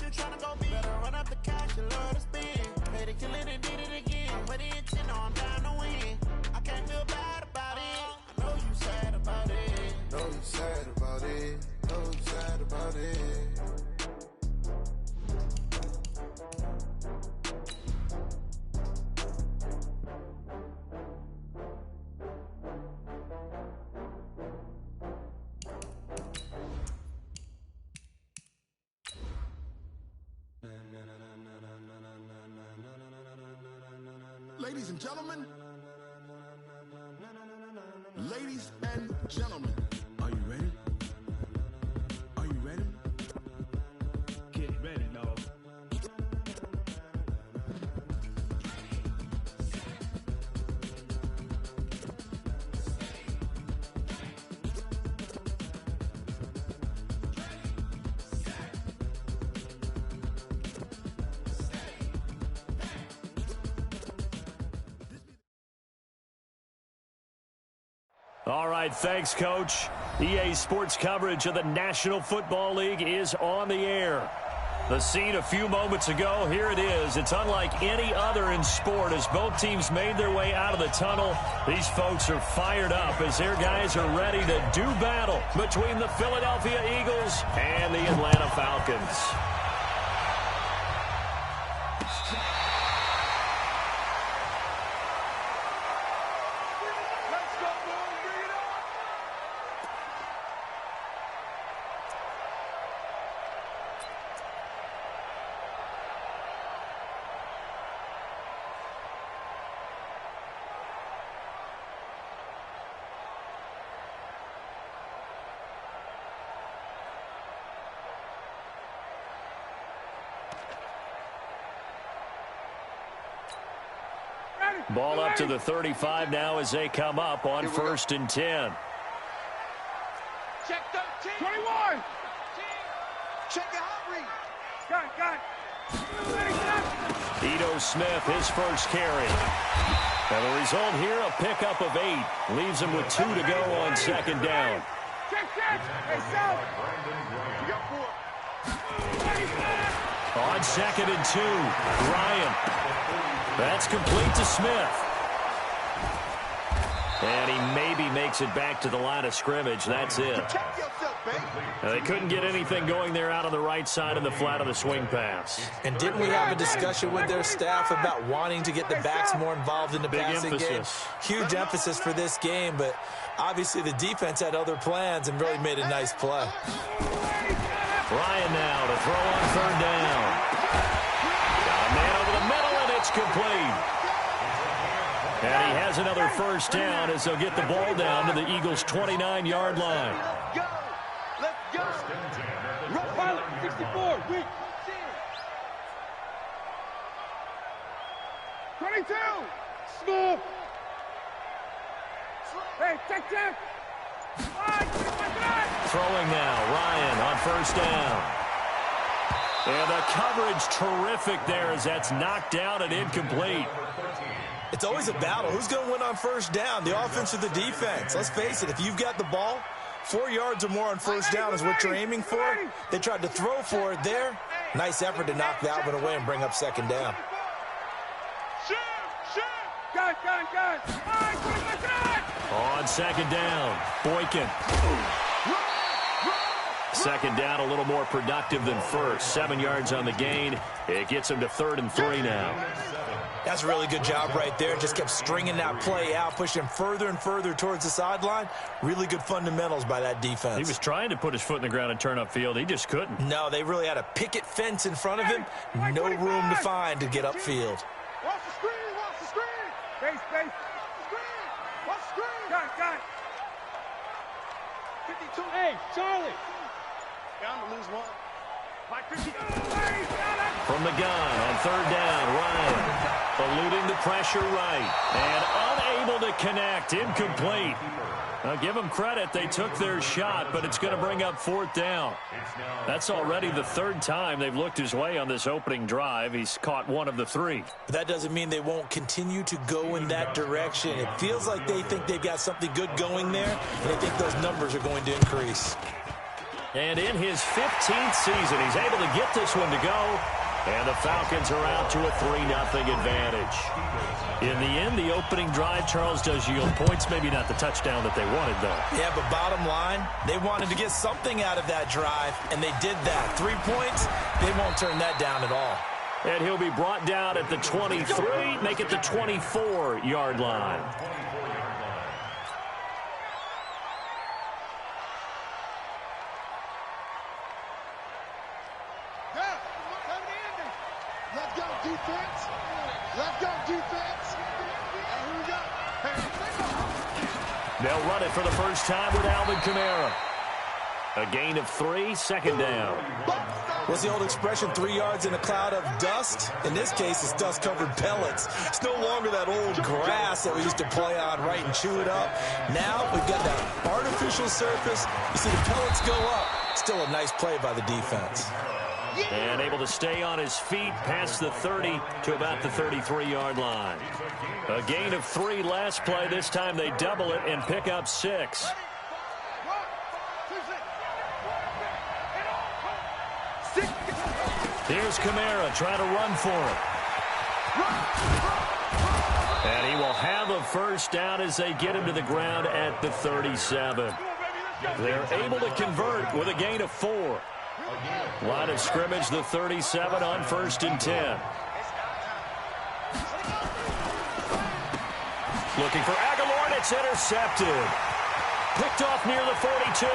you tryna go big? Better run up the cash, you love to spend. Pay to kill it and did it again. Put the intent on, I'm down to win. I can't feel bad about it. I know you sad about it. Know you sad about it. Know you sad about it. Ladies and gentlemen, ladies and gentlemen, are you ready? Are you ready? Get ready, dog. All right, thanks, Coach. EA Sports coverage of the National Football League is on the air. The scene a few moments ago, here it is. It's unlike any other in sport as both teams made their way out of the tunnel. These folks are fired up as their guys are ready to do battle between the Philadelphia Eagles and the Atlanta Falcons. Ball up to the 35 now as they come up on 1st and 10. Check 13. 21. Check the hot read. Got it. Ito Smith, his first carry. And the result here, a pickup of 8. Leaves him with 2 to go on 2nd down. Check. Hey, South. You got 4. On 2nd and 2, Ryan. That's complete to Smith. And he maybe makes it back to the line of scrimmage. That's it. Protect yourself, baby. Now, they couldn't get anything going there out on the right side of the flat of the swing pass. And didn't we have a discussion with their staff about wanting to get the backs more involved in the passing game? Huge emphasis for this game, but obviously the defense had other plans and really made a nice play. Ryan now to throw on 3rd down. Got a man over the middle, and it's complete. And he has another 1st down as they'll get the ball down to the Eagles' 29-yard line. Go. Let's go. Run pilot, 64. Weak. 22. Smooth. Hey, check. Throwing now, Ryan on 1st down. And the coverage terrific there as that's knocked down and incomplete. It's always a battle. Who's going to win on 1st down, the offense or the defense? Let's face it, if you've got the ball, 4 yards or more on 1st down is what you're aiming for. They tried to throw for it there. Nice effort to knock that one away and bring up 2nd down. Shoot. Gun. On 2nd down, Boykin. 2nd down, a little more productive than 1st. 7 yards on the gain. It gets him to 3rd and 3 now. That's a really good job right there. Just kept stringing that play out, pushing him further and further towards the sideline. Really good fundamentals by that defense. He was trying to put his foot in the ground and turn upfield. He just couldn't. No, they really had a picket fence in front of him. No room to find to get upfield. Watch the screen. Space. Screen. Watch the screen. Got it. 52. Hey, Charlie. Down to lose 1. Mike 50. From the gun on 3rd down, Ryan eluding the pressure right and unable to connect. Incomplete. Now give them credit. They took their shot, but it's going to bring up 4th down. That's already the 3rd time they've looked his way on this opening drive. He's caught 1 of the 3. But that doesn't mean they won't continue to go in that direction. It feels like they think they've got something good going there, and they think those numbers are going to increase. And in his 15th season, he's able to get this one to go. And the Falcons are out to a 3-0 advantage. In the end, the opening drive, Charles, does yield points. Maybe not the touchdown that they wanted, though. Yeah, but bottom line, they wanted to get something out of that drive, and they did that. 3 points, they won't turn that down at all. And he'll be brought down at the 23, make it the 24-yard line. Let's go, defense. Let's go, defense. And here we go. They'll run it for the first time with Alvin Kamara. A gain of 3, second down. What's the old expression, 3 yards in a cloud of dust? In this case, it's dust-covered pellets. It's no longer that old grass that we used to play on, right, and chew it up. Now we've got that artificial surface. You see the pellets go up. Still a nice play by the defense. And able to stay on his feet past the 30 to about the 33-yard line. A gain of 3 last play. This time they double it and pick up 6. Here's Kamara trying to run for it. And he will have a first down as they get him to the ground at the 37. They're able to convert with a gain of 4. Line of scrimmage, the 37 on 1st and 10. Looking for Aguilar, and it's intercepted. Picked off near the 42.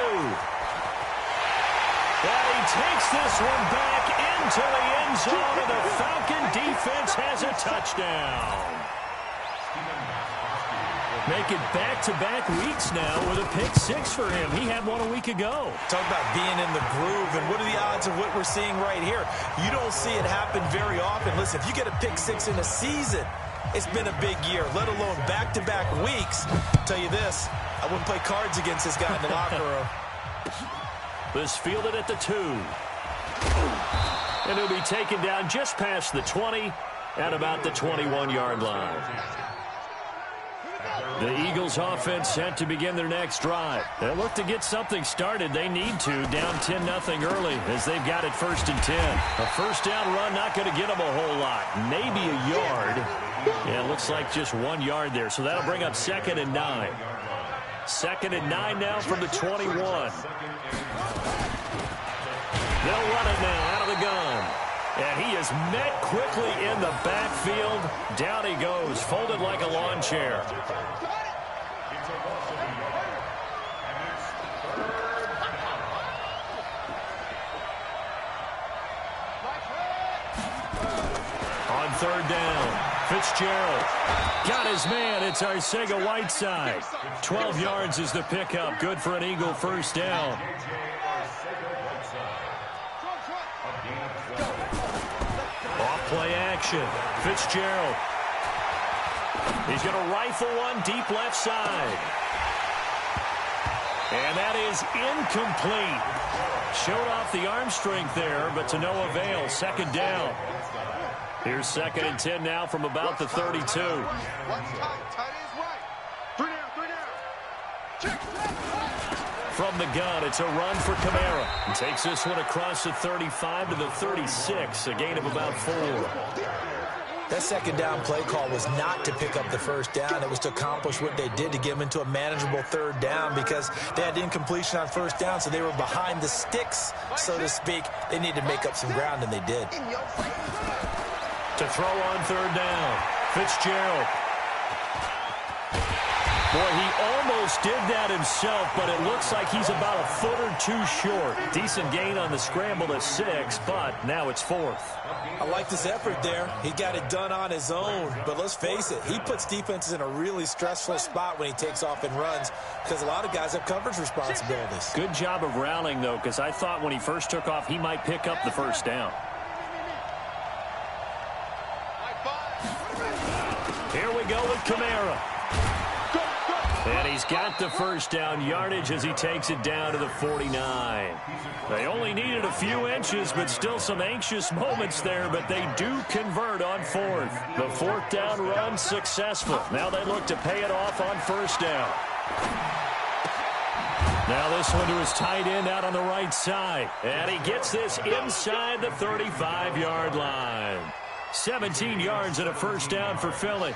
And he takes this one back into the end zone, and the Falcon defense has a touchdown. Make it back-to-back weeks now with a pick 6 for him. He had one a week ago. Talk about being in the groove, and what are the odds of what we're seeing right here? You don't see it happen very often. Listen, if you get a pick 6 in a season, it's been a big year, let alone back-to-back weeks. I'll tell you this, I wouldn't play cards against this guy in the locker room. This fielded at the 2. And he'll be taken down just past the 20 at about the 21-yard line. The Eagles offense set to begin their next drive. They look to get something started. They need to, down 10-0 early as they've got it 1st and 10. A first down run not going to get them a whole lot. Maybe a yard. Yeah, it looks like just 1 yard there. So that'll bring up 2nd and 9. 2nd and 9 now from the 21. They'll run it now out of the gun. And he is met quickly in the backfield. Down he goes, folded like a lawn chair. On 3rd down, Fitzgerald got his man. It's Arcega-Whiteside. 12 yards is the pickup. Good for an Eagle first down. Play action. Fitzgerald. He's going to rifle one deep left side. And that is incomplete. Showed off the arm strength there, but to no avail. 2nd down. Here's 2nd and 10 now from about the 32. From the gun, it's a run for Kamara. He takes this one across the 35 to the 36, a gain of about 4. That 2nd down play call was not to pick up the first down. It was to accomplish what they did to get them into a manageable 3rd down because they had incompletion on 1st down, so they were behind the sticks, so to speak. They needed to make up some ground, and they did. To throw on 3rd down, Fitzgerald. Boy, he almost did that himself, but it looks like he's about a foot or 2 short. Decent gain on the scramble to 6, but now it's 4th. I like this effort there. He got it done on his own, but let's face it, he puts defenses in a really stressful spot when he takes off and runs because a lot of guys have coverage responsibilities. Good job of rallying, though, because I thought when he first took off, he might pick up the first down. Here we go with Kamara. And he's got the first down yardage as he takes it down to the 49. They only needed a few inches, but still some anxious moments there, but they do convert on 4th. The 4th down run successful. Now they look to pay it off on 1st down. Now this one to his tight end out on the right side. And he gets this inside the 35-yard line. 17 yards and a first down for Philly.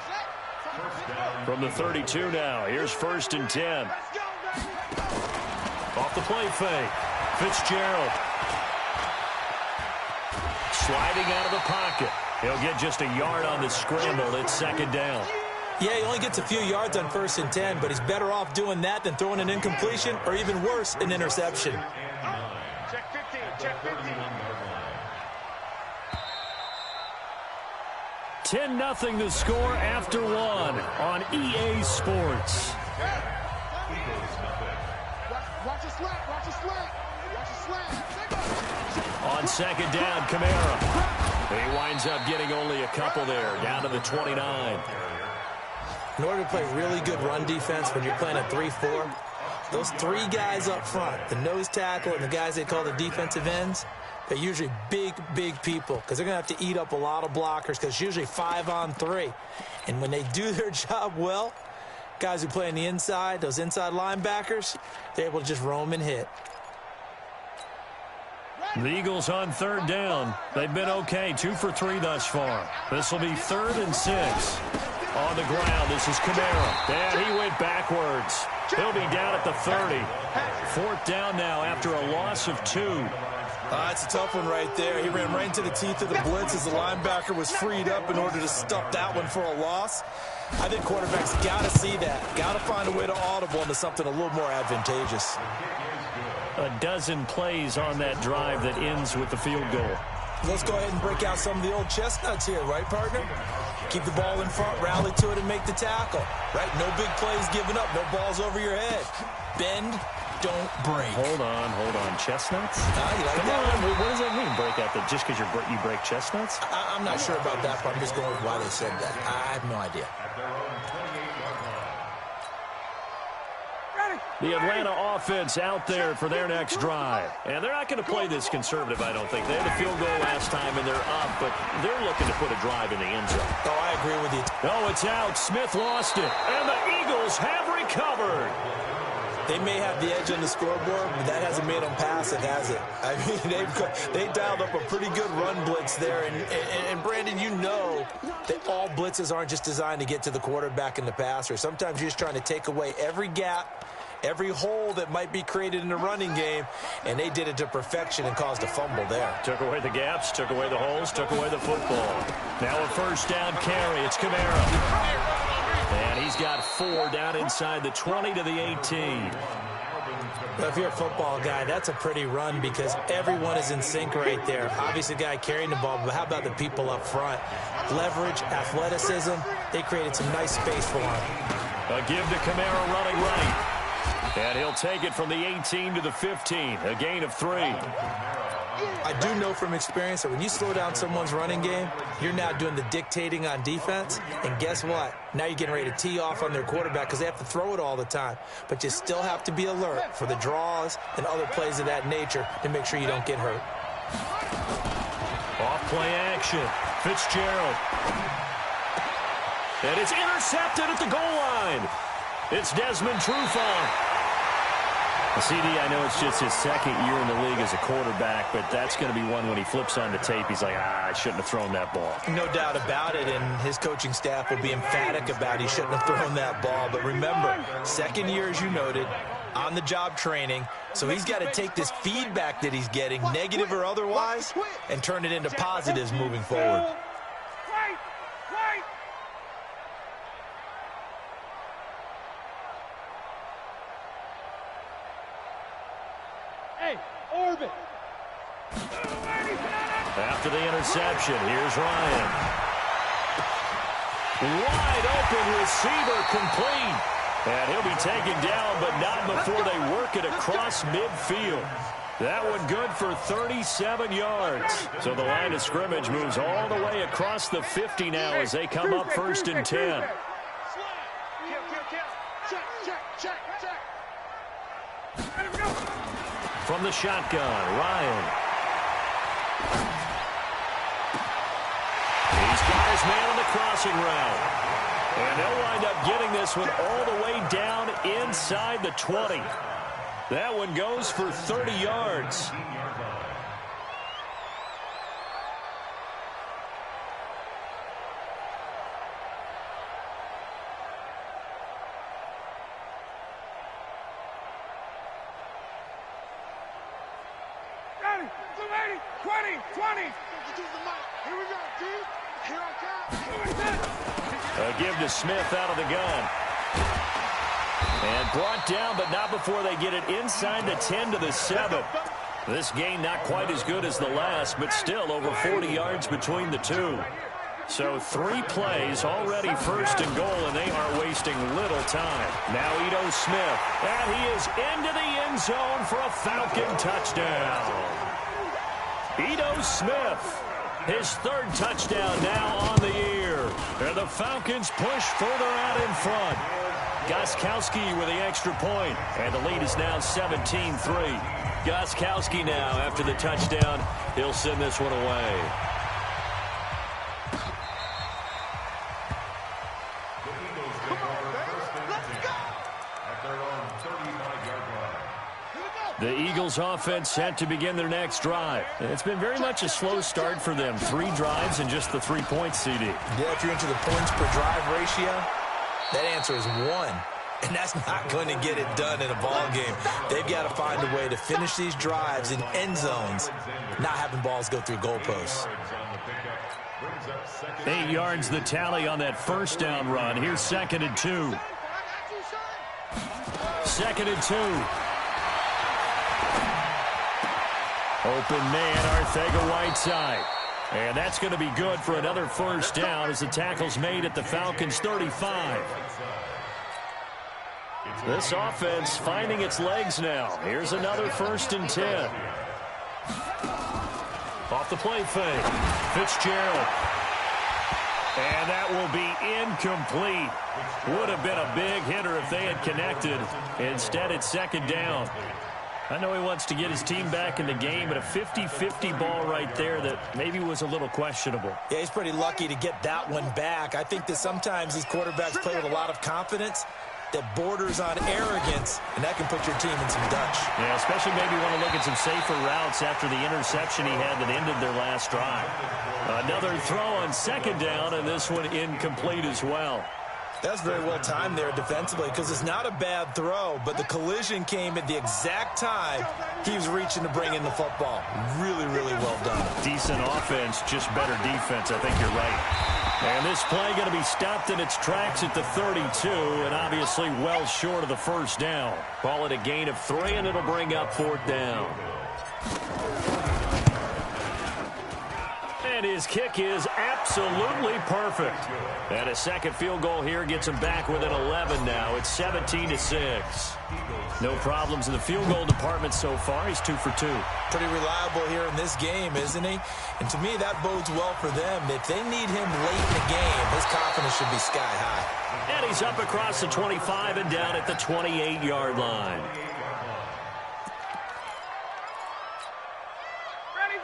From the 32 now, here's 1st and 10. Off the play fake. Fitzgerald. Sliding out of the pocket. He'll get just a yard on the scramble. It's 2nd down. Yeah, he only gets a few yards on 1st and 10, but he's better off doing that than throwing an incompletion or even worse, an interception. Check 15, check 15. 10-0 the score after 1 on EA Sports. Watch a slant, watch a slant, watch a slant. On 2nd down, Kamara. He winds up getting only a couple there, down to the 29. In order to play really good run defense when you're playing a 3-4, those 3 guys up front, the nose tackle and the guys they call the defensive ends, they're usually big, big people because they're going to have to eat up a lot of blockers because it's usually 5-on-3. And when they do their job well, guys who play on the inside, those inside linebackers, they're able to just roam and hit. The Eagles on 3rd down. They've been okay, 2 for 3 thus far. This will be 3rd and 6. On the ground, this is Kamara. And he went backwards. He'll be down at the 30. 4th down now after a loss of 2. It's a tough one right there. He ran right into the teeth of the blitz as the linebacker was freed up in order to stuff that one for a loss. I think quarterbacks got to see that. Got to find a way to audible into something a little more advantageous. A dozen plays on that drive that ends with the field goal. Let's go ahead and break out some of the old chestnuts here, right, partner? Keep the ball in front, rally to it, and make the tackle. Right? No big plays given up. No balls over your head. Bend, don't break. Hold on. Chestnuts? You like Come that on. one? What does that mean, break out? Just because you break chestnuts? I'm not sure about that, but I'm just going with why they said that. I have no idea. The Atlanta offense out there for their next drive. And they're not going to play this conservative, I don't think. They had a field goal last time, and they're up, but they're looking to put a drive in the end zone. Oh, I agree with you. No, it's out. Smith lost it. And the Eagles have recovered. They may have the edge on the scoreboard, but that hasn't made them passive, has it? I mean, they dialed up a pretty good run blitz there. And Brandon, you know that all blitzes aren't just designed to get to the quarterback and the passer. Sometimes you're just trying to take away every gap, every hole that might be created in the running game, and they did it to perfection and caused a fumble there. Took away the gaps, took away the holes, took away the football. Now a 1st down carry. It's Kamara. And he's got 4 down inside the 20 to the 18. Well, if you're a football guy, that's a pretty run because everyone is in sync right there. Obviously, the guy carrying the ball, but how about the people up front? Leverage, athleticism, they created some nice space for him. A give to Kamara running right. And he'll take it from the 18 to the 15, a gain of 3. I do know from experience that when you slow down someone's running game, you're now doing the dictating on defense. And guess what? Now you're getting ready to tee off on their quarterback because they have to throw it all the time. But you still have to be alert for the draws and other plays of that nature to make sure you don't get hurt. Off play action. Fitzgerald. And it's intercepted at the goal line. It's Desmond Trufant. CD, I know it's just his 2nd year in the league as a quarterback, but that's going to be one when he flips on the tape, he's like, I shouldn't have thrown that ball. No doubt about it, and his coaching staff will be emphatic about he shouldn't have thrown that ball. But remember, 2nd year, as you noted, on-the-job training, so he's got to take this feedback that he's getting, negative or otherwise, and turn it into positives moving forward. Orbit. After the interception, here's Ryan. Wide open receiver complete. And he'll be taken down, but not before they work it across midfield. That one good for 37 yards. So the line of scrimmage moves all the way across the 50 now as they come up 1st and 10. From the shotgun, Ryan. He's got his man on the crossing route. And they'll wind up getting this one all the way down inside the 20. That one goes for 30 yards. Ready, 20, 20. Here we go, dude. Here I come. A give to Smith out of the gun. And brought down, but not before they get it inside the 10 to the 7. This gain not quite as good as the last, but still over 40 yards between the two. So 3 plays, already first and goal, and they are wasting little time. Now Ito Smith, and he is into the end zone for a Falcon touchdown. Ito Smith, his 3rd touchdown now on the year. And the Falcons push further out in front. Gostkowski with the extra point, and the lead is now 17-3. Gostkowski now, after the touchdown, he'll send this one away. The Eagles offense set to begin their next drive. It's been very much a slow start for them. 3 drives and just the 3 points, CD. Yeah, if you're into the points per drive ratio, that answer is 1. And that's not going to get it done in a ball game. They've got to find a way to finish these drives in end zones, not having balls go through goalposts. 8 yards the tally on that first down run. Here's 2nd and 2. 2nd and 2. Open man, Arcega-Whiteside. And that's going to be good for another first down as the tackle's made at the Falcons' 35. This offense finding its legs now. Here's another 1st and 10. Off the play fake. Fitzgerald. And that will be incomplete. Would have been a big hitter if they had connected. Instead, it's 2nd down. I know he wants to get his team back in the game, but a 50-50 ball right there that maybe was a little questionable. Yeah, he's pretty lucky to get that one back. I think that sometimes these quarterbacks play with a lot of confidence that borders on arrogance, and that can put your team in some Dutch. Yeah, especially maybe want to look at some safer routes after the interception he had that ended their last drive. Another throw on 2nd down, and this one incomplete as well. That's very well timed there defensively because it's not a bad throw, but the collision came at the exact time he was reaching to bring in the football. Really, really well done. Decent offense, just better defense. I think you're right. And this play going to be stopped in its tracks at the 32, and obviously well short of the first down. Call it a gain of 3, and it'll bring up 4th down. And his kick is absolutely perfect. And a 2nd field goal here gets him back within 11 now. It's 17-6. No problems in the field goal department so far. He's 2 for 2. Pretty reliable here in this game, isn't he? And to me, that bodes well for them. If they need him late in the game, his confidence should be sky high. And he's up across the 25 and down at the 28-yard line.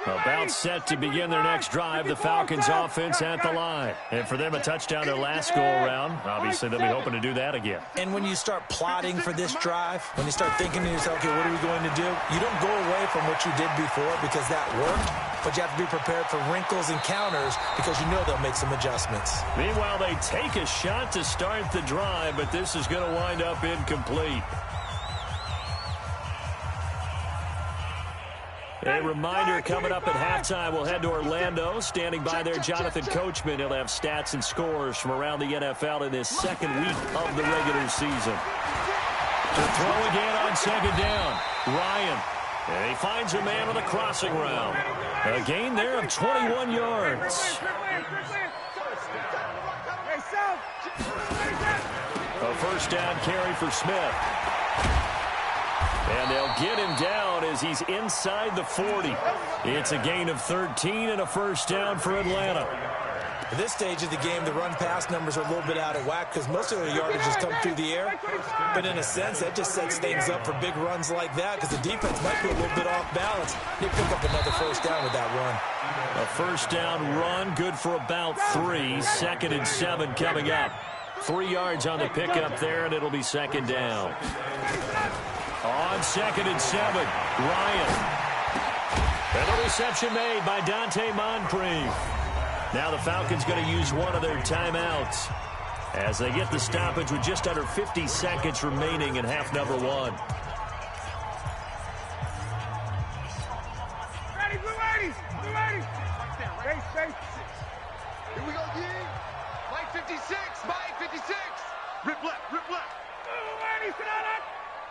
About set to begin their next drive. The Falcons offense at the line. And for them, a touchdown their last go-around. Obviously, they'll be hoping to do that again. And when you start plotting for this drive, when you start thinking to yourself, okay, what are we going to do? You don't go away from what you did before because that worked, but you have to be prepared for wrinkles and counters because you know they'll make some adjustments. Meanwhile, they take a shot to start the drive, but this is going to wind up incomplete. A reminder, coming up at halftime, we'll head to Orlando. Standing by there, Jonathan Coachman. He'll have stats and scores from around the NFL in this 2nd week of the regular season. To throw again on 2nd down, Ryan. And he finds a man on the crossing route. A gain there of 21 yards. A 1st down carry for Smith. And they'll get him down as he's inside the 40. It's a gain of 13 and a 1st down for Atlanta. At this stage of the game, the run-pass numbers are a little bit out of whack because most of the yardage has come through the air. But in a sense, that just sets things up for big runs like that because the defense might be a little bit off balance. They pick up another 1st down with that run. A 1st down run, good for about 3. 2nd and 7 coming up. 3 yards on the pickup there, and it'll be 2nd down. On 2nd and 7, Ryan. And the reception made by Dante Moncrief. Now the Falcons going to use one of their timeouts as they get the stoppage with just under 50 seconds remaining in half number 1. Ready, blue 80, blue 80. Base. Here we go, D. Mike 56, Mike 56. Rip left. Blue 80, sit down up.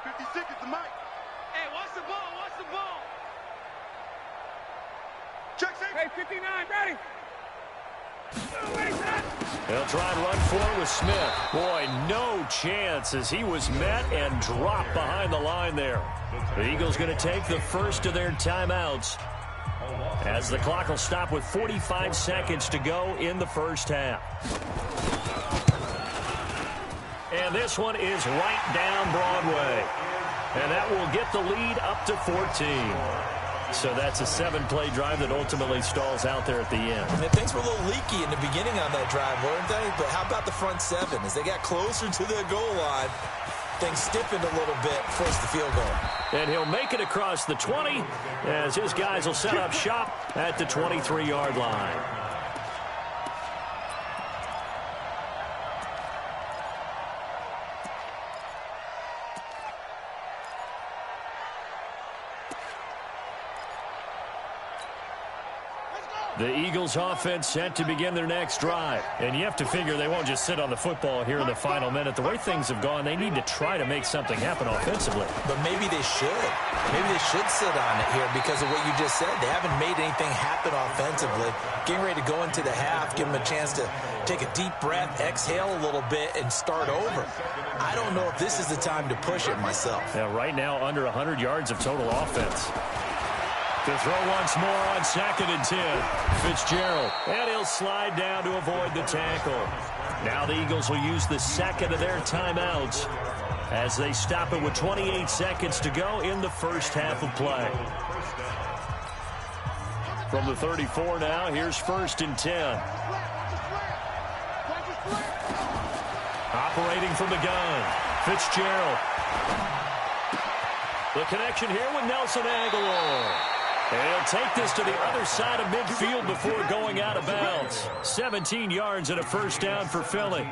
56 is the mic. Hey, watch the ball. Check safe. Hey, 59, ready. Blue 80, sit down. They'll try and run forward with Smith. Boy, no chance as he was met and dropped behind the line there. The Eagles going to take the first of their timeouts as the clock will stop with 45 seconds to go in the first half. And this one is right down Broadway. And that will get the lead up to 14. So that's a 7-play drive that ultimately stalls out there at the end. And things were a little leaky in the beginning on that drive, weren't they? But how about the front 7? As they got closer to the goal line, things stiffened a little bit, forced the field goal. And he'll make it across the 20 as his guys will set up shop at the 23-yard line. The Eagles offense set to begin their next drive. And you have to figure they won't just sit on the football here in the final minute. The way things have gone, they need to try to make something happen offensively. But maybe they should. Maybe they should sit on it here because of what you just said. They haven't made anything happen offensively. Getting ready to go into the half, give them a chance to take a deep breath, exhale a little bit, and start over. I don't know if this is the time to push it myself. Yeah, right now under 100 yards of total offense. To throw once more on 2nd and 10. Fitzgerald. And he'll slide down to avoid the tackle. Now the Eagles will use the second of their timeouts as they stop it with 28 seconds to go in the first half of play. From the 34 now, here's 1st and 10. Operating from the gun. Fitzgerald. The connection here with Nelson Aguilar. And he'll take this to the other side of midfield before going out of bounds. 17 yards and a first down for Philly.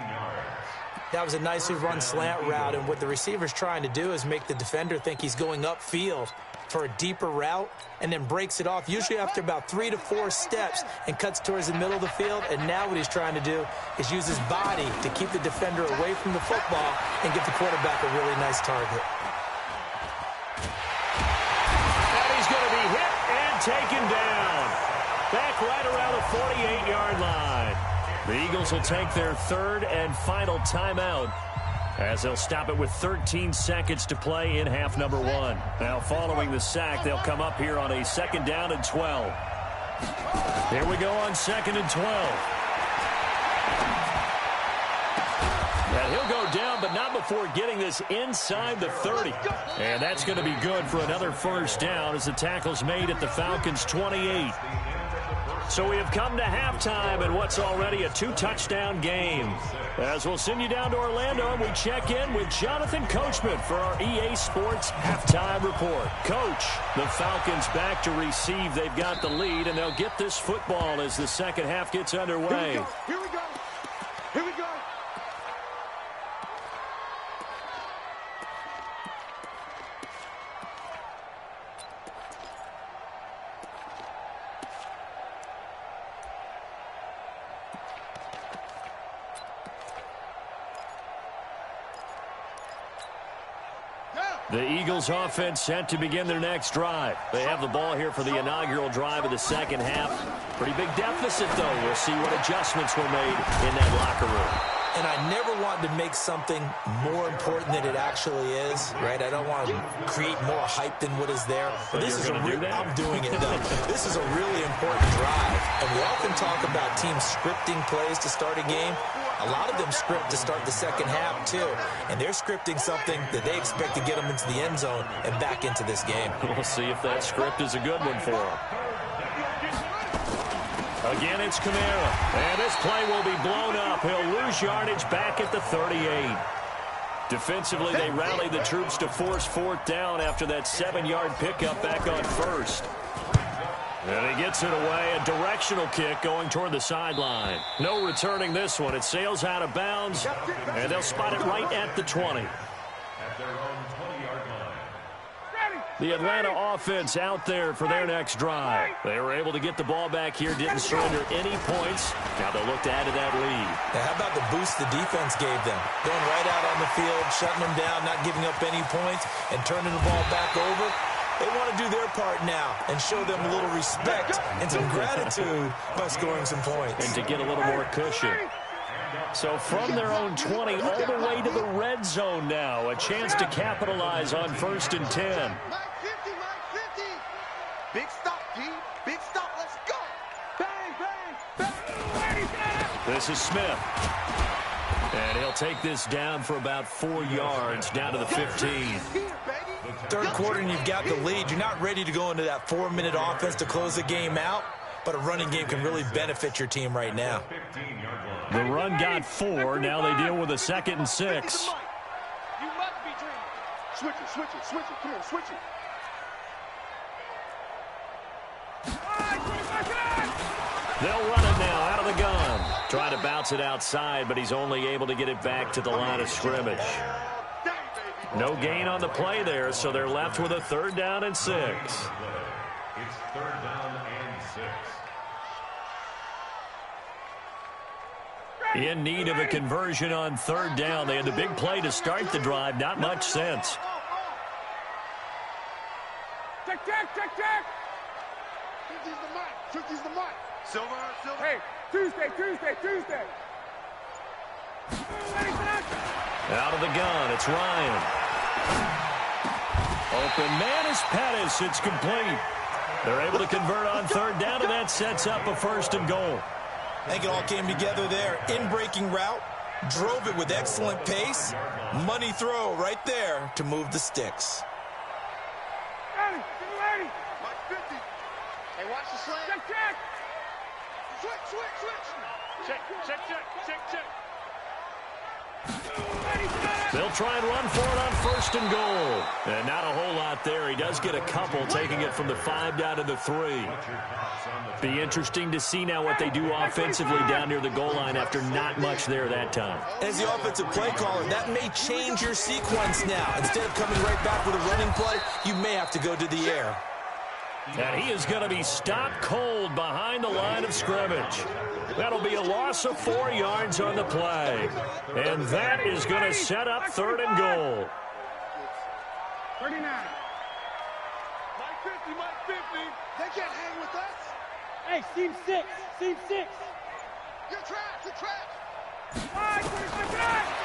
That was a nicely run slant route, and what the receiver's trying to do is make the defender think he's going upfield for a deeper route and then breaks it off, usually after about 3 to 4 steps, and cuts towards the middle of the field. And now what he's trying to do is use his body to keep the defender away from the football and give the quarterback a really nice target. Taken down. Back right around the 48-yard line. The Eagles will take their third and final timeout as they'll stop it with 13 seconds to play in half number 1. Now following the sack, they'll come up here on a 2nd down and 12. Here we go on 2nd and 12. And he'll go down, but not before getting this inside the 30. And that's going to be good for another first down as the tackle's made at the Falcons' 28. So we have come to halftime in what's already a 2-touchdown game. As we'll send you down to Orlando, and we check in with Jonathan Coachman for our EA Sports Halftime Report. Coach, the Falcons back to receive. They've got the lead, and they'll get this football as the second half gets underway. Here we go. The Eagles offense set to begin their next drive. They have the ball here for the inaugural drive of the second half. Pretty big deficit, though. We'll see what adjustments were made in that locker room. And I never wanted to make something more important than it actually is, right? I don't want to create more hype than what is there. But this is I'm doing it, though. This is a really important drive. And we often talk about teams scripting plays to start a game. A lot of them script to start the second half, too. And they're scripting something that they expect to get them into the end zone and back into this game. We'll see if that script is a good one for them. Again, it's Kamara. And this play will be blown up. He'll lose yardage back at the 38. Defensively, they rally the troops to force fourth down after that 7-yard pickup back on first. And he gets it away, a directional kick going toward the sideline. No returning this one. It sails out of bounds, and they'll spot it right at the 20. The Atlanta offense out there for their next drive. They were able to get the ball back here, didn't surrender any points. Now they'll look to add to that lead. Now, how about the boost the defense gave them? Going right out on the field, shutting them down, not giving up any points, and turning the ball back over. They want to do their part now and show them a little respect and some gratitude by scoring some points. And to get a little more cushion. So from their own 20 all the way to the red zone now. A chance to capitalize on 1st and 10. Big stop, G. Big stop. Let's go. Bang, bang, bang. This is Smith. And he'll take this down for about 4 yards down to the 15. Third quarter and you've got the lead. You're not ready to go into that 4-minute offense to close the game out, but a running game can really benefit your team right now. The run got 4. Now they deal with a 2nd and 6. You must be dreaming. Switch it, switch it, switch it. Come on, switch it. They'll run it now out of the gun. Try to bounce it outside, but he's only able to get it back to the line of scrimmage. No gain on the play there, so they're left with a 3rd down and 6. It's 3rd down and 6. In need of a conversion on 3rd down. They had the big play to start the drive. Not much sense. Check, check, check, check. Turkey's the mic. Turkey's the mic. Silver, Silver. Hey, Tuesday. Out of the gun, it's Ryan. Open man is Pettis. It's complete. They're able to convert on 3rd down, and that sets up a 1st and goal. I think it all came together there. In-breaking route, drove it with excellent pace. Money throw right there to move the sticks. Ready, ready. Mike 50. Hey, watch the slant. Check, check. Switch, switch, switch. Check, check, check, check, check. They'll try and run for it on 1st and goal. And not a whole lot there. He does get a couple, taking it from the 5 down to the 3. Be interesting to see now what they do offensively down near the goal line after not much there that time. As the offensive play caller, that may change your sequence now. Instead of coming right back with a running play, you may have to go to the air. And he is going to be stopped cold behind the line of scrimmage. That'll be a loss of 4 yards on the play. And that is going to set up 3rd and goal. 39. Mike 50, Mike 50. They can't hang with us. Hey, seam 6. Seam 6. You're trapped. You're trapped. 5,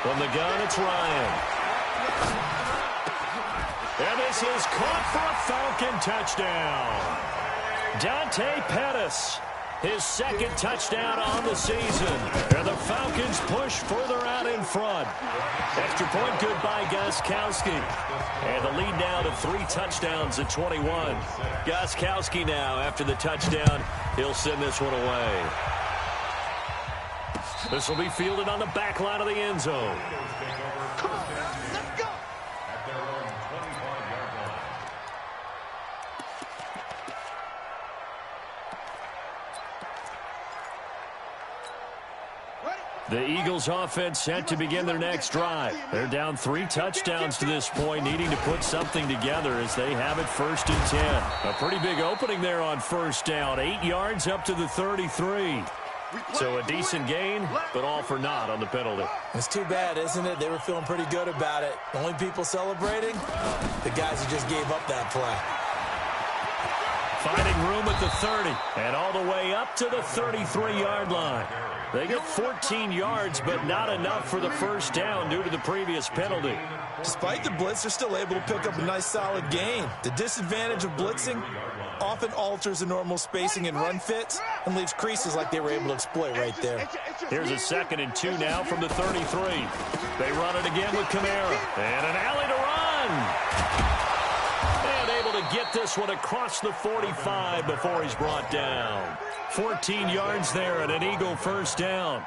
From the gun, it's Ryan. And this is caught for a Falcon touchdown. Dante Pettis, his 2nd touchdown on the season. And the Falcons push further out in front. Extra point good by Gostkowski. And the lead now to 3 touchdowns at 21. Gostkowski now, after the touchdown, he'll send this one away. This will be fielded on the back line of the end zone. Come on, let's go. At their own 25-yard line. The Eagles offense set to begin their next drive. They're down 3 touchdowns to this point, needing to put something together as they have it 1st and 10. A pretty big opening there on 1st down. 8 yards up to the 33. So a decent gain, but all for naught on the penalty. It's too bad, isn't it? They were feeling pretty good about it. The only people celebrating, the guys who just gave up that play. Finding room at the 30 and all the way up to the 33-yard line. They get 14 yards, but not enough for the 1st down due to the previous penalty. Despite the blitz, they're still able to pick up a nice solid gain. The disadvantage of blitzing often alters the normal spacing and run fits and leaves creases like they were able to exploit right there. Here's a 2nd and 2 now from the 33. They run it again with Kamara. And an alley to run. And able to get this one across the 45 before he's brought down. 14 yards there and an Eagle 1st down.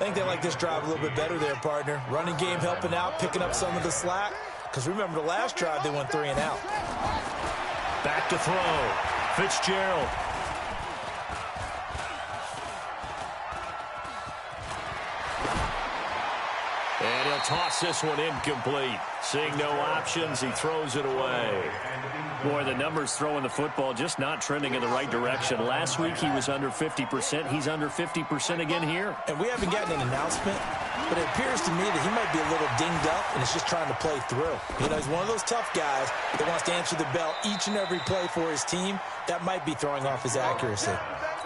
I think they like this drive a little bit better there, partner. Running game helping out, picking up some of the slack. Because remember the last drive, they went 3 and out. Back to throw. Fitzgerald. And he'll toss this one incomplete. Seeing no options, he throws it away. Boy, the numbers throwing the football just not trending in the right direction. Last week he was under 50%. He's under 50% again here. And we haven't gotten an announcement, but it appears to me that he might be a little dinged up and is just trying to play through. You know, he's one of those tough guys that wants to answer the bell each and every play for his team. That might be throwing off his accuracy.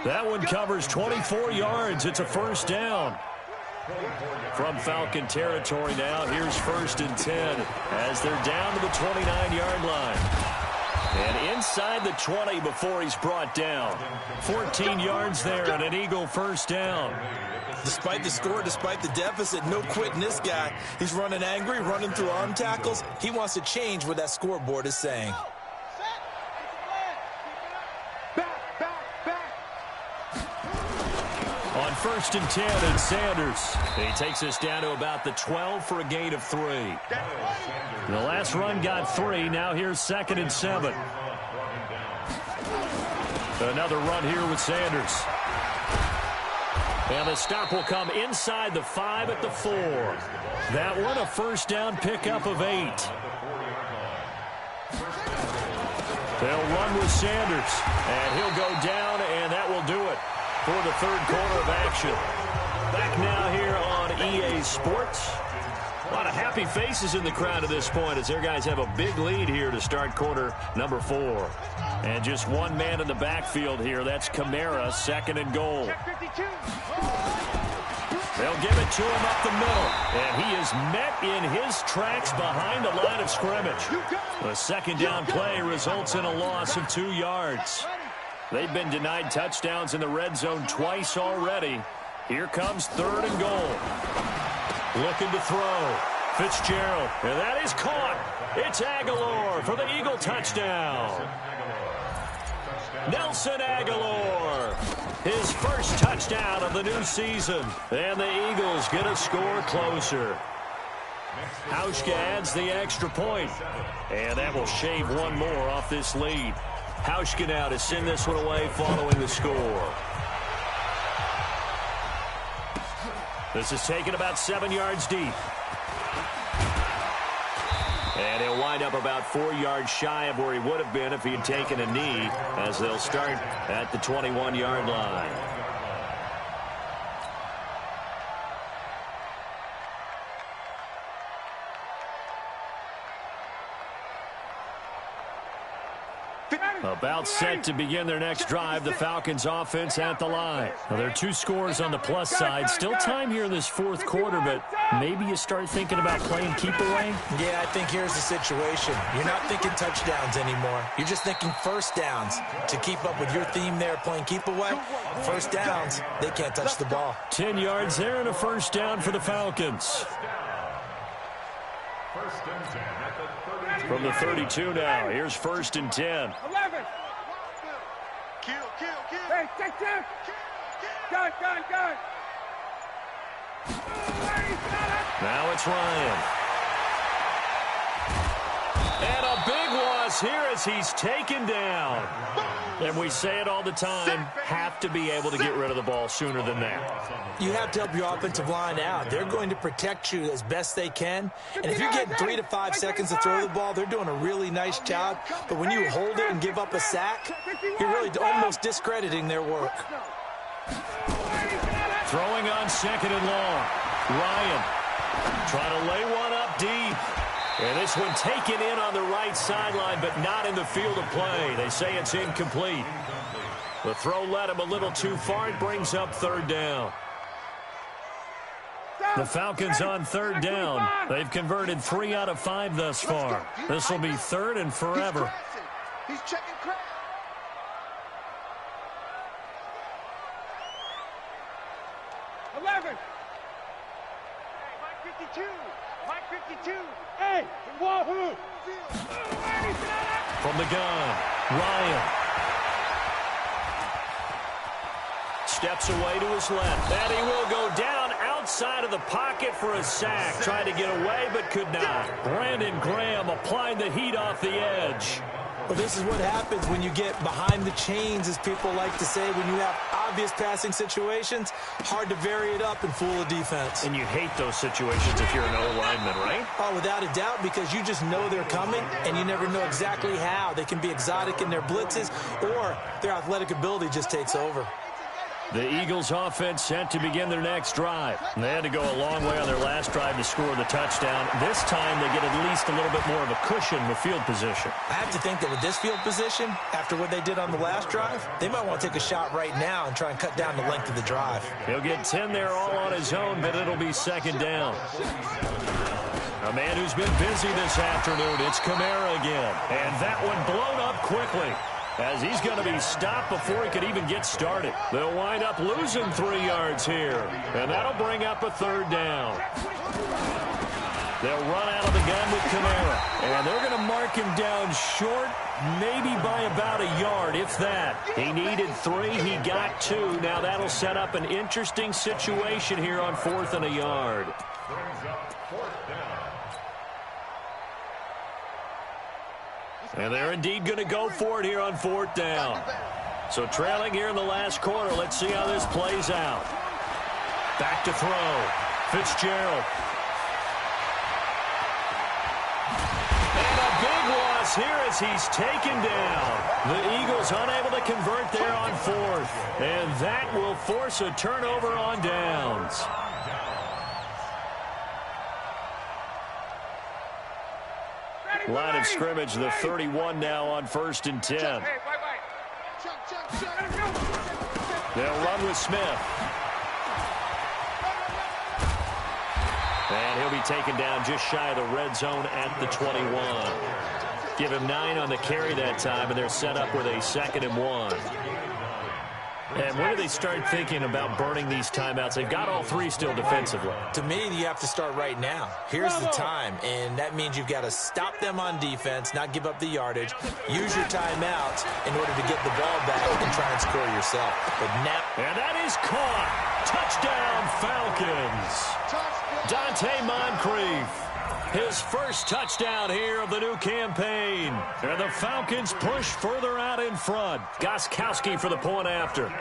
That one covers 24 yards. It's a first down. From Falcon territory now, here's 1st and 10 as they're down to the 29-yard line. And inside the 20 before he's brought down. 14 yards there and an Eagle first down. Despite the score, despite the deficit, no quitting this guy. He's running angry, running through arm tackles. He wants to change what that scoreboard is saying. On 1st and 10, it's Sanders. He takes us down to about the 12 for a gain of 3. The last run got 3. Now here's 2nd and 7. Another run here with Sanders. And the stop will come inside the 5 at the 4. That one a first down pickup of 8. They'll run with Sanders. And he'll go down, and that will do it for the 3rd quarter of action. Back now here on EA Sports. A lot of happy faces in the crowd at this point as their guys have a big lead here to start quarter number 4. And just one man in the backfield here. That's Kamara, 2nd and goal. They'll give it to him up the middle. And he is met in his tracks behind the line of scrimmage. The 2nd down play results in a loss of 2 yards. They've been denied touchdowns in the red zone twice already. Here comes 3rd and goal. Looking to throw. Fitzgerald. And that is caught. It's Aguilar for the Eagle touchdown. Nelson Aguilar. His first touchdown of the new season. And the Eagles get a score closer. Hauschka adds the extra point. And that will shave one more off this lead. Hauschka now to send this one away following the score. This is taken about 7 yards deep. And he'll wind up about 4 yards shy of where he would have been if he had taken a knee, as they'll start at the 21-yard line. About set to begin their next drive, the Falcons offense at the line. Now, there are 2 scores on the plus side. Still time here in this 4th quarter, but maybe you start thinking about playing keep away? Yeah, I think here's the situation. You're not thinking touchdowns anymore. You're just thinking first downs. To keep up with your theme there, playing keep away, first downs, they can't touch the ball. 10 yards there and a first down for the Falcons. From the 32 now, here's 1st and 10. 11. Hey, take down. Gun. Now it's Ryan. And a big loss here as he's taken down. And we say it all the time, have to be able to get rid of the ball sooner than that. You have to help your offensive line out. They're going to protect you as best they can. And if you're getting 3 to 5 seconds to throw the ball, they're doing a really nice job. But when you hold it and give up a sack, you're really almost discrediting their work. Throwing on 2nd and long. Ryan trying to lay one up deep. And this one taken in on the right sideline, but not in the field of play. They say it's incomplete. The throw led him a little too far. It brings up 3rd down. The Falcons on 3rd down. They've converted 3 out of 5 thus far. This will be 3rd and forever. He's checking crap. Mike 52. Hey, wahoo! From the gun, Ryan. Steps away to his left. And he will go down outside of the pocket for a sack. Tried to get away, but could not. Brandon Graham applying the heat off the edge. Well, this is what happens when you get behind the chains, as people like to say, when you have obvious passing situations. Hard to vary it up and fool a defense. And you hate those situations if you're an O-lineman, right? Oh, without a doubt, because you just know they're coming, and you never know exactly how. They can be exotic in their blitzes, or their athletic ability just takes over. The Eagles offense set to begin their next drive. And they had to go a long way on their last drive to score the touchdown. This time they get at least a little bit more of a cushion with field position. I have to think that with this field position, after what they did on the last drive, they might want to take a shot right now and try and cut down the length of the drive. He'll get 10 there all on his own, but it'll be second down. A man who's been busy this afternoon, it's Kamara again. And that one blown up quickly, as he's going to be stopped before he could even get started. They'll wind up losing 3 yards here, and that'll bring up a third down. They'll run out of the gun with Kamara, and they're going to mark him down short, maybe by about a yard, if that. He needed 3, he got 2. Now that'll set up an interesting situation here on 4th and a yard. And they're indeed going to go for it here on 4th down. So trailing here in the last quarter. Let's see how this plays out. Back to throw. Fitzgerald. And a big loss here as he's taken down. The Eagles unable to convert there on 4th. And that will force a turnover on downs. Line of scrimmage, the 31 now on 1st and 10. They'll run with Smith. And he'll be taken down just shy of the red zone at the 21. Give him 9 on the carry that time, and they're set up with a 2nd and 1. And when do they start thinking about burning these timeouts? They've got all 3 still defensively. To me, you have to start right now. Here's the time, and that means you've got to stop them on defense, not give up the yardage, use your timeouts in order to get the ball back and try and score yourself. But now, and that is caught. Touchdown, Falcons. Dante Moncrief. His first touchdown here of the new campaign. And the Falcons push further out in front. Gostkowski for the point after.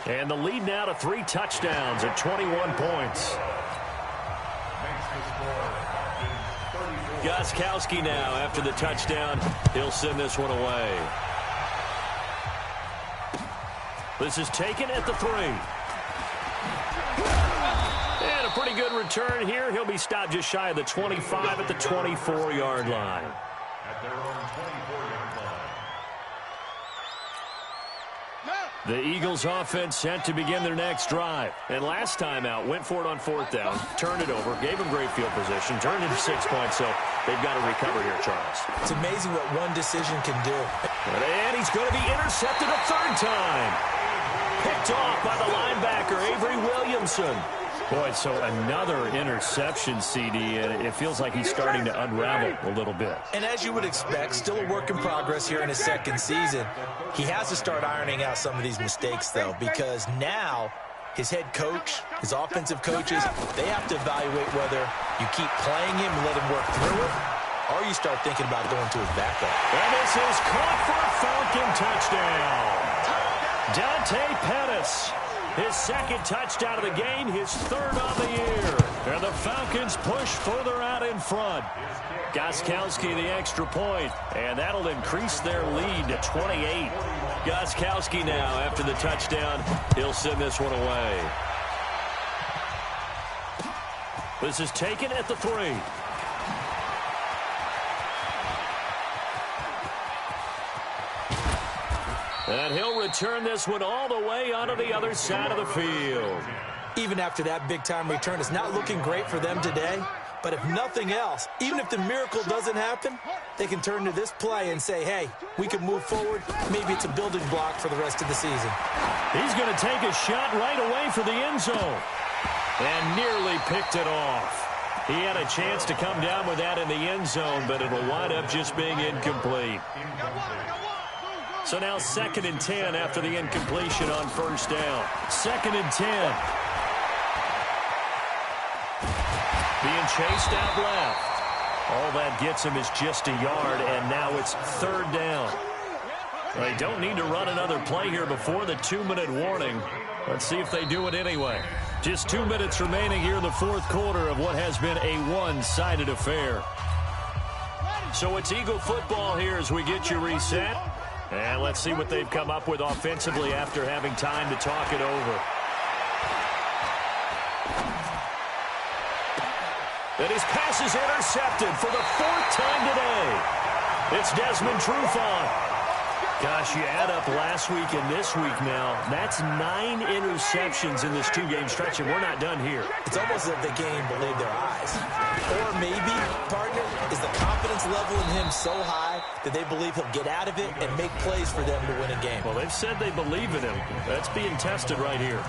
And the lead now to 3 touchdowns at 21 points. Gostkowski now after the touchdown. He'll send this one away. This is taken at the 3. And a pretty good return here. He'll be stopped just shy of the 25 at the 24-yard line. At their own 24-yard line. The Eagles offense set to begin their next drive. And last time out, went for it on 4th down, turned it over, gave him great field position, turned it to 6 points, so they've got to recover here, Charles. it's amazing what one decision can do. And he's going to be intercepted a 3rd time. Picked off by the linebacker, Avery Williamson. Boy, so another interception, CD, and it feels like he's starting to unravel a little bit. And as you would expect, still a work in progress here in his 2nd season. He has to start ironing out some of these mistakes, though, because now his head coach, his offensive coaches, they have to evaluate whether you keep playing him and let him work through it, or you start thinking about going to his backup. And this is caught for a Falcon touchdown. Dante Pettis. His 2nd touchdown of the game, his 3rd on the year. And the Falcons push further out in front. Gostkowski the extra point, and that'll increase their lead to 28. Gostkowski now after the touchdown. He'll send this one away. This is taken at the 3. And he'll return this one all the way onto the other side of the field. Even after that big-time return, it's not looking great for them today. But if nothing else, even if the miracle doesn't happen, they can turn to this play and say, hey, we can move forward. Maybe it's a building block for the rest of the season. He's going to take a shot right away for the end zone. And nearly picked it off. He had a chance to come down with that in the end zone, but it'll wind up just being incomplete. So now 2nd and 10 after the incompletion on first down. 2nd and 10. Being chased out left. All that gets him is just a yard, and now it's 3rd down. They don't need to run another play here before the 2-minute warning. Let's see if they do it anyway. Just 2 minutes remaining here in the 4th quarter of what has been a one-sided affair. So it's Eagle football here as we get you reset. And let's see what they've come up with offensively after having time to talk it over. And his pass is intercepted for the 4th time today. It's Desmond Trufant. Gosh, you add up last week and this week now, that's 9 interceptions in this 2-game stretch, and we're not done here. It's almost as if the game believed their eyes. Or maybe, partner, is the confidence level in him so high that they believe he'll get out of it and make plays for them to win a game. Well, they've said they believe in him. That's being tested right here.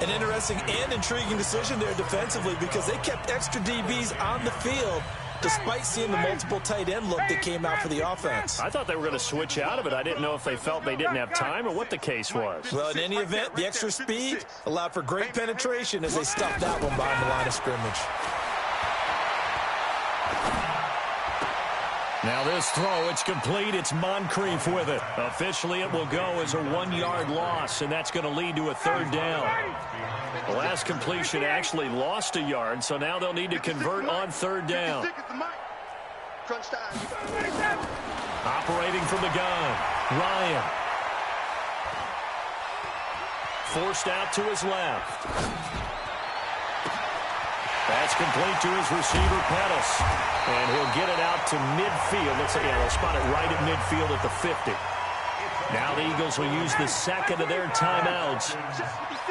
An interesting and intriguing decision there defensively because they kept extra DBs on the field despite seeing the multiple tight end look that came out for the offense. I thought they were going to switch out of it. I didn't know if they felt they didn't have time or what the case was. Well, in any event, the extra speed allowed for great penetration as they stuffed that one behind the line of scrimmage. Now this throw, it's complete. It's Moncrief with it. Officially, it will go as a 1-yard loss, and that's going to lead to a 3rd down. The last completion actually lost a yard, so now they'll need to convert on 3rd down. Operating from the gun, Ryan. Forced out to his left. That's complete to his receiver, Pettis. And he'll get it out to midfield. Let's say, they'll spot it right at midfield at the 50. Now the Eagles will use the 2nd of their timeouts.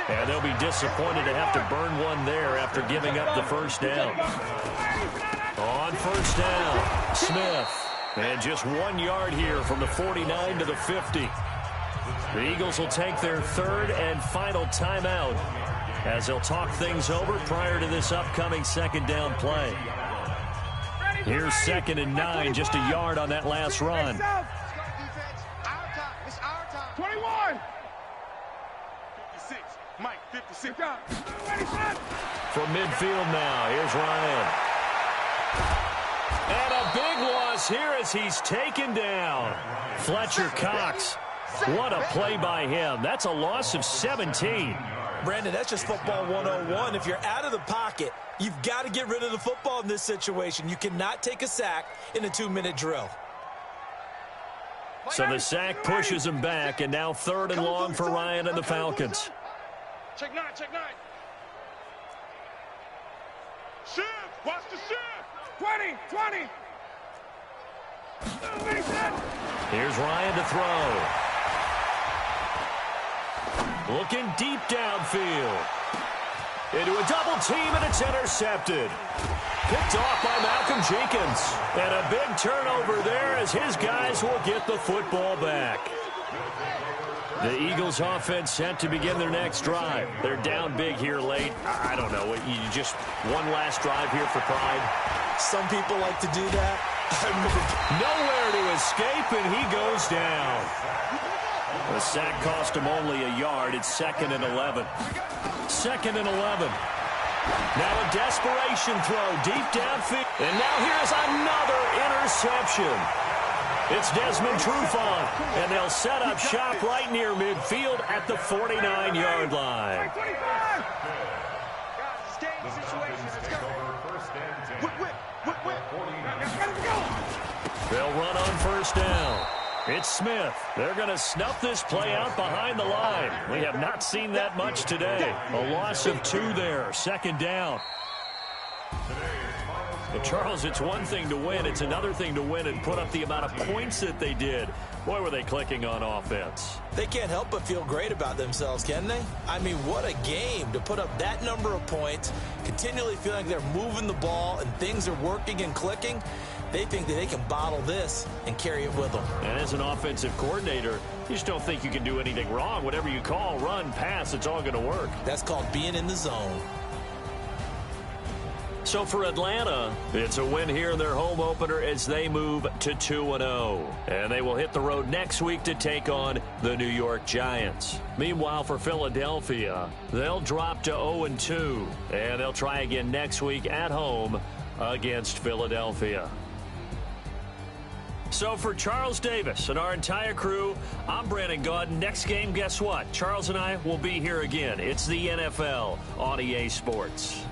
And they'll be disappointed to have to burn one there after giving up the 1st down. On 1st down, Smith. And just 1 yard here from the 49 to the 50. The Eagles will take their 3rd and final timeout as they'll talk things over prior to this upcoming 2nd down play. Here's 2nd and 9, just a yard on that last run. 21. 56. Mike, 56. From midfield now, here's Ryan. And a big loss here as he's taken down. Fletcher Cox. What a play by him. That's a loss of 17. Brandon, that's just football 101. If you're out of the pocket, you've got to get rid of the football in this situation. You cannot take a sack in a 2-minute drill. So the sack pushes him back, and now 3rd and long for Ryan and the Falcons. Check 9, check 9. Shift, watch the shift. 20. Here's Ryan to throw. Looking deep downfield. Into a double team, and it's intercepted. Picked off by Malcolm Jenkins. And a big turnover there as his guys will get the football back. The Eagles offense set to begin their next drive. They're down big here late. I don't know. You just one last drive here for pride. Some people like to do that. Nowhere to escape, and he goes down. The sack cost him only a yard. It's 2nd and 11. 2nd and 11. Now a desperation throw deep downfield. And now here's another interception. It's Desmond Trufant. And they'll set up shop right near midfield at the 49-yard line. They'll run on 1st down. It's Smith. They're going to snuff this play out behind the line. We have not seen that much today. A loss of 2 there. 2nd down. But Charles, it's one thing to win. It's another thing to win and put up the amount of points that they did. Boy, were they clicking on offense. They can't help but feel great about themselves, can they? I mean, what a game to put up that number of points, continually feeling like they're moving the ball and things are working and clicking. They think that they can bottle this and carry it with them. And as an offensive coordinator, you just don't think you can do anything wrong. Whatever you call, run, pass, it's all going to work. That's called being in the zone. So for Atlanta, it's a win here in their home opener as they move to 2-0. And they will hit the road next week to take on the New York Giants. Meanwhile, for Philadelphia, they'll drop to 0-2. And they'll try again next week at home against Philadelphia. So for Charles Davis and our entire crew, I'm Brandon Gaudin. Next game, guess what? Charles and I will be here again. It's the NFL on EA Sports.